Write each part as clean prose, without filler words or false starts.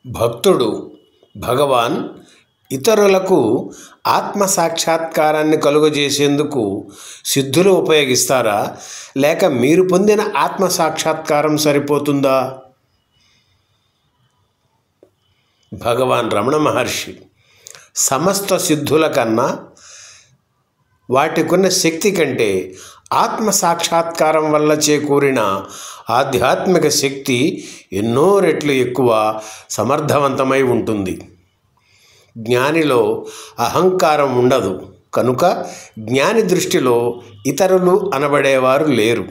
భక్తుడు భగవాన్ ఇతరులకు ఆత్మ సాక్షాత్కారాన్ని కలుగజేసేందుకు సిద్ధులు ఉపయోగిస్తారా, లేక మీరు పొందిన ఆత్మ సాక్షాత్కారం సరిపోతుందా? భగవాన్ రమణ మహర్షి సమస్త సిద్ధుల కన్నా, వాటికున్న శక్తి కంటే ఆత్మ సాక్షాత్కారం వల్ల చేకూరిన ఆధ్యాత్మిక శక్తి ఎన్నో రెట్లు ఎక్కువ సమర్థవంతమై ఉంటుంది. జ్ఞానిలో అహంకారం ఉండదు కనుక జ్ఞాని దృష్టిలో ఇతరులు అనబడేవారు లేరు.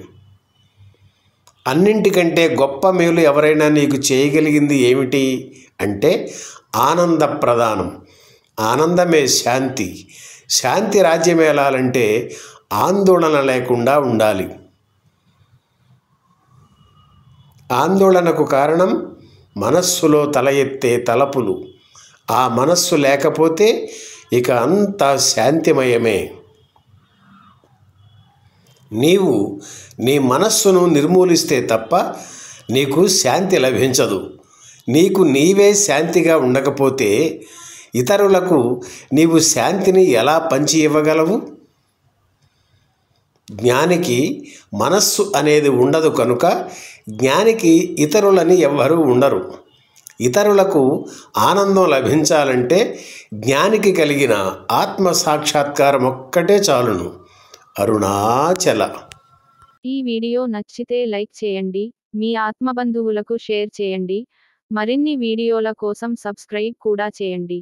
అన్నింటికంటే గొప్ప మేలు ఎవరైనా నీకు చేయగలిగింది ఏమిటి అంటే ఆనంద ప్రదానం. ఆనందమే శాంతి. శాంతి రాజ్యమేలాలంటే ఆందోళన లేకుండా ఉండాలి. ఆందోళనకు కారణం మనస్సులో తల ఎత్తే తలపులు. ఆ మనస్సు లేకపోతే ఇక అంతా శాంతిమయమే. నీవు నీ మనస్సును నిర్మూలిస్తే తప్ప నీకు శాంతి లభించదు. నీకు నీవే శాంతిగా ఉండకపోతే ఇతరులకు నీవు శాంతిని ఎలా పంచి ఇవ్వగలవు? జ్ఞానికి మనస్సు అనేది ఉండదు కనుక జ్ఞానికి ఇతరులని ఎవ్వరూ ఉండరు. ఇతరులకు ఆనందం లభించాలంటే జ్ఞానికి కలిగిన ఆత్మ సాక్షాత్కారం ఒక్కటే చాలును. అరుణాచల. ఈ వీడియో నచ్చితే లైక్ చేయండి, మీ ఆత్మబంధువులకు షేర్ చేయండి. మరిన్ని వీడియోల కోసం సబ్స్క్రైబ్ కూడా చేయండి.